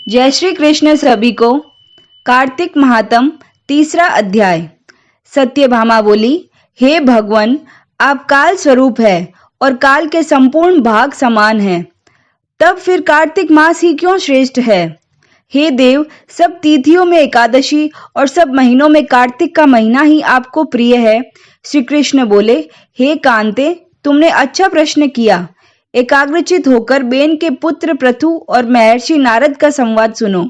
जय श्री कृष्ण सभी को। कार्तिक महात्म तीसरा अध्याय। सत्यभामा बोली, हे भगवान, आप काल स्वरूप है और काल के संपूर्ण भाग समान हैं। तब फिर कार्तिक मास ही क्यों श्रेष्ठ है? हे देव, सब तिथियों में एकादशी और सब महीनों में कार्तिक का महीना ही आपको प्रिय है। श्री कृष्ण बोले, हे कांते, तुमने अच्छा प्रश्न किया। एकाग्रचित होकर बेन के पुत्र पृथु और महर्षि नारद का संवाद सुनो।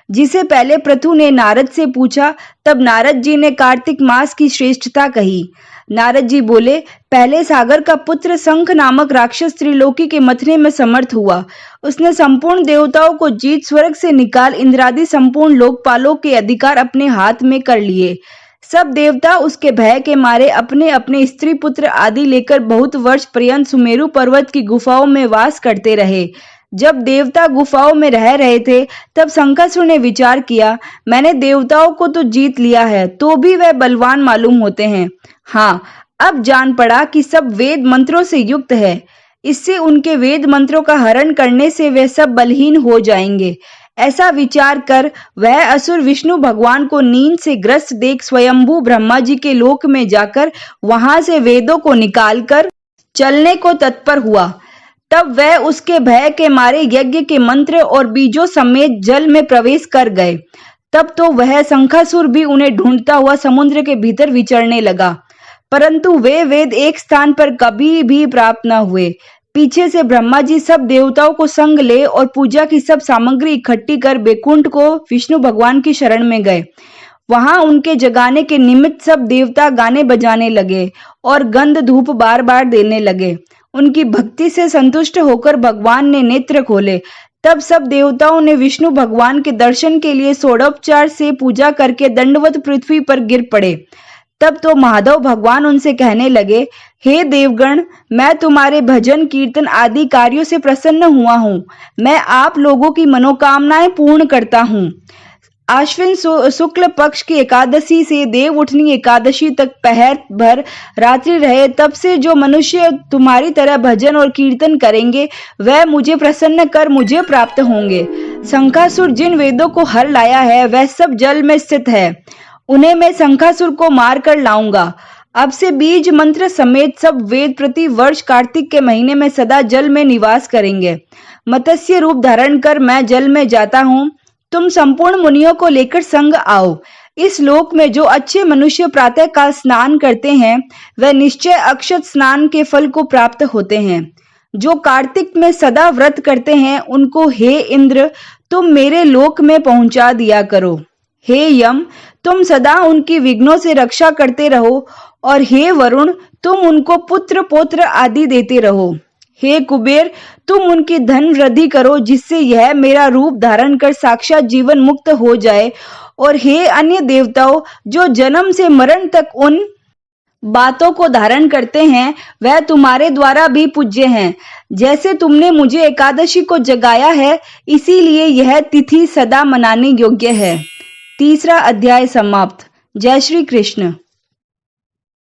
जिसे पहले पृथु ने नारद से पूछा, तब नारद जी ने कार्तिक मास की श्रेष्ठता कही। नारद जी बोले, पहले सागर का पुत्र शंख नामक राक्षस त्रिलोकी के मथने में समर्थ हुआ। उसने संपूर्ण देवताओं को जीत स्वर्ग से निकाल इंद्रादि संपूर्ण लोकपालों के अधिकार अपने हाथ में कर लिए। सब देवता उसके भय के मारे अपने अपने स्त्री पुत्र आदि लेकर बहुत वर्ष पर्यंत सुमेरु पर्वत की गुफाओं में वास करते रहे। जब देवता गुफाओं में रह रहे थे, तब शंखासुर ने विचार किया, मैंने देवताओं को तो जीत लिया है, तो भी वह बलवान मालूम होते हैं। हाँ, अब जान पड़ा कि सब वेद मंत्रों से युक्त है। इससे उनके वेद मंत्रों का हरण करने से वे सब बलहीन हो जाएंगे। ऐसा विचार कर वह असुर विष्णु भगवान को नींद से ग्रस्त देख स्वयंभू ब्रह्मा जी के लोक में जाकर वहां से वेदों को निकालकर चलने को तत्पर हुआ। तब वह उसके भय के मारे यज्ञ के मंत्र और बीजों समेत जल में प्रवेश कर गए। तब तो वह शंखासुर भी उन्हें ढूंढता हुआ समुद्र के भीतर विचरने लगा, परंतु वे वेद एक स्थान पर कभी भी प्राप्त न हुए। पीछे से ब्रह्मा जी सब देवताओं को संग ले और पूजा की सब सामग्री इकट्ठी कर बैकुंठ को विष्णु भगवान की शरण में गए। वहां उनके जगाने के निमित्त सब देवता गाने बजाने लगे और गंध धूप बार बार देने लगे। उनकी भक्ति से संतुष्ट होकर भगवान ने नेत्र खोले। तब सब देवताओं ने विष्णु भगवान के दर्शन के लिए षोडोपचार से पूजा करके दंडवत पृथ्वी पर गिर पड़े। तब तो माधव भगवान उनसे कहने लगे, हे देवगण, मैं तुम्हारे भजन कीर्तन आदि कार्यों से प्रसन्न हुआ हूँ। मैं आप लोगों की मनोकामनाएं पूर्ण करता हूँ। आश्विन शुक्ल पक्ष की एकादशी से देव उठनी एकादशी तक पहर भर रात्रि रहे, तब से जो मनुष्य तुम्हारी तरह भजन और कीर्तन करेंगे, वह मुझे प्रसन्न कर मुझे प्राप्त होंगे। शंखासुर जिन वेदों को हर लाया है, वह सब जल में स्थित है। उन्हें मैं शंखासुर को मार कर लाऊंगा। अब से बीज मंत्र समेत सब वेद प्रति वर्ष कार्तिक के महीने में सदा जल में निवास करेंगे। मत्स्य रूप धारण कर मैं जल में जाता हूँ। तुम संपूर्ण मुनियों को लेकर संग आओ। इस लोक में जो अच्छे मनुष्य प्रातः काल स्नान करते हैं, वह निश्चय अक्षत स्नान के फल को प्राप्त होते हैं। जो कार्तिक में सदा व्रत करते हैं, उनको हे इंद्र, तुम मेरे लोक में पहुंचा दिया करो। हे यम, तुम सदा उनकी विघ्नों से रक्षा करते रहो, और हे वरुण, तुम उनको पुत्र पौत्र आदि देते रहो। हे कुबेर, तुम उनकी धन वृद्धि करो, जिससे यह मेरा रूप धारण कर साक्षात जीवन मुक्त हो जाए। और हे अन्य देवताओं, जो जन्म से मरण तक उन बातों को धारण करते हैं, वह तुम्हारे द्वारा भी पूज्य हैं। जैसे तुमने मुझे एकादशी को जगाया है, इसीलिए यह तिथि सदा मनाने योग्य है। तीसरा अध्याय समाप्त। जय श्री कृष्ण।